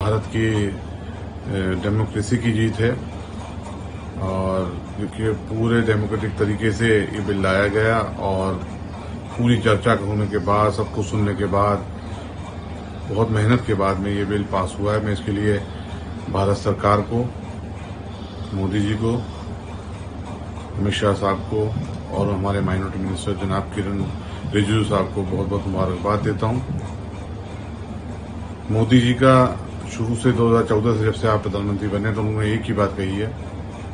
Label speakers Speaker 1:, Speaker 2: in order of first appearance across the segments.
Speaker 1: भारत की डेमोक्रेसी की जीत है और देखिए पूरे डेमोक्रेटिक तरीके से ये बिल लाया गया और पूरी चर्चा होने के बाद, सबको सुनने के बाद, बहुत मेहनत के बाद में ये बिल पास हुआ है। मैं इसके लिए भारत सरकार को, मोदी जी को, अमित शाह साहब को और हमारे माइनॉरिटी मिनिस्टर जनाब किरण रिजिजू साहब को बहुत बहुत मुबारकबाद देता हूं। मोदी जी का शुरू से 2014 से जब से आप प्रधानमंत्री बने तो उन्होंने एक ही बात कही है,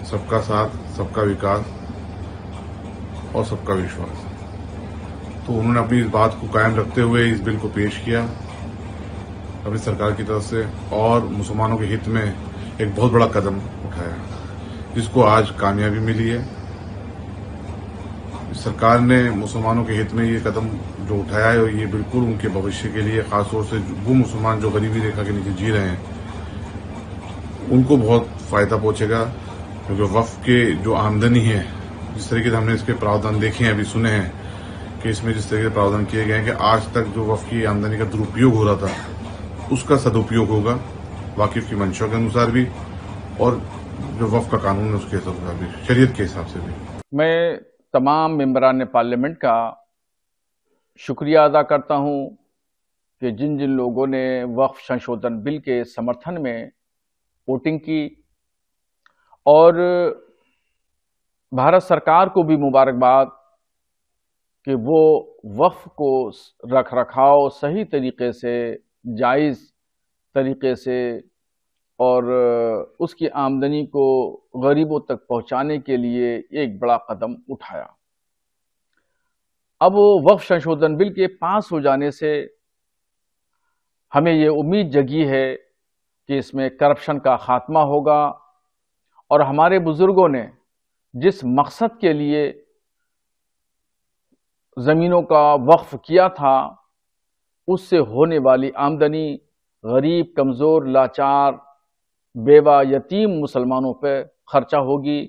Speaker 1: सबका साथ, सबका विकास और सबका विश्वास। तो उन्होंने अपनी इस बात को कायम रखते हुए इस बिल को पेश किया अपनी सरकार की तरफ से और मुसलमानों के हित में एक बहुत बड़ा कदम उठाया, जिसको आज कामयाबी मिली है। सरकार ने मुसलमानों के हित में ये कदम जो उठाया है, ये बिल्कुल उनके भविष्य के लिए, खासतौर से वो मुसलमान जो गरीबी रेखा के नीचे जी रहे हैं, उनको बहुत फायदा पहुंचेगा। क्योंकि वक्फ के जो आमदनी है, जिस तरीके से हमने इसके प्रावधान देखे हैं, अभी सुने हैं कि इसमें जिस तरीके से प्रावधान किए गए हैं कि आज तक जो वक्फ की आमदनी का दुरुपयोग हो रहा था, उसका सदुपयोग होगा वाकिफ की मंशा के अनुसार भी और जो वक्फ का कानून है उसके अनुसार भी, शरीयत के हिसाब से भी।
Speaker 2: मैं तमाम मेंबरान पार्लियामेंट का शुक्रिया अदा करता हूं कि जिन जिन लोगों ने वक्फ संशोधन बिल के समर्थन में वोटिंग की, और भारत सरकार को भी मुबारकबाद कि वो वक्फ को रख रखाव सही तरीके से, जायज़ तरीके से और उसकी आमदनी को गरीबों तक पहुंचाने के लिए एक बड़ा कदम उठाया। अब वक्फ संशोधन बिल के पास हो जाने से हमें ये उम्मीद जगी है कि इसमें करप्शन का खात्मा होगा और हमारे बुजुर्गों ने जिस मकसद के लिए ज़मीनों का वक्फ किया था, उससे होने वाली आमदनी गरीब, कमज़ोर, लाचार, बेवा, यतीम मुसलमानों पर खर्चा होगी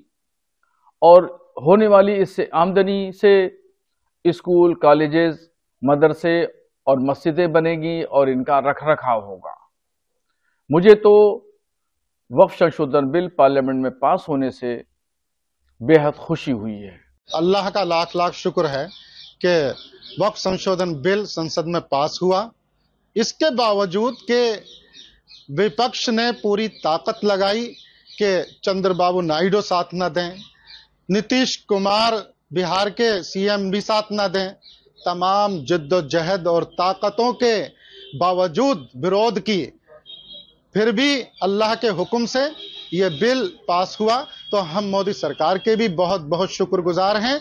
Speaker 2: और होने वाली इससे आमदनी से स्कूल, कॉलेजेस, मदरसे और मस्जिदें बनेगी और इनका रखरखाव होगा। मुझे तो वक्फ संशोधन बिल पार्लियामेंट में पास होने से बेहद खुशी हुई है।
Speaker 3: अल्लाह का लाख लाख शुक्र है कि वक्फ संशोधन बिल संसद में पास हुआ। इसके बावजूद कि विपक्ष ने पूरी ताकत लगाई कि चंद्रबाबू नायडू साथ न दें, नीतीश कुमार बिहार के सीएम भी साथ न दें, तमाम जिद्दोजहद और ताकतों के बावजूद विरोध की, फिर भी अल्लाह के हुक्म से ये बिल पास हुआ। तो हम मोदी सरकार के भी बहुत बहुत शुक्रगुजार हैं।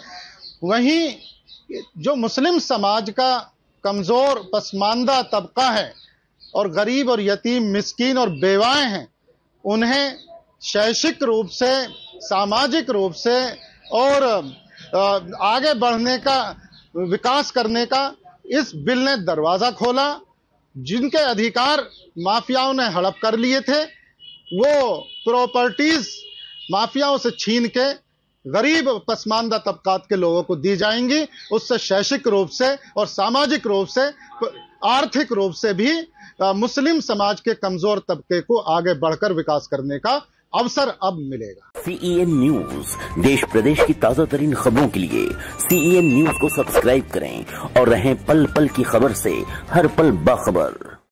Speaker 3: वहीं जो मुस्लिम समाज का कमजोर पसमानदा तबका है और गरीब और यतीम, मिस्कीन और बेवाएं हैं, उन्हें शैक्षिक रूप से, सामाजिक रूप से और आगे बढ़ने का, विकास करने का इस बिल ने दरवाजा खोला। जिनके अधिकार माफियाओं ने हड़प कर लिए थे, वो प्रॉपर्टीज माफियाओं से छीन के गरीब पसमानदा तबकात के लोगों को दी जाएंगी। उससे शैक्षिक रूप से और सामाजिक रूप से, आर्थिक रूप से भी मुस्लिम समाज के कमजोर तबके को आगे बढ़कर विकास करने का अवसर अब मिलेगा।
Speaker 4: CEN न्यूज, देश प्रदेश की ताजा तरीन खबरों के लिए CEN न्यूज को सब्सक्राइब करें और रहें पल पल की खबर से हर पल बाखबर।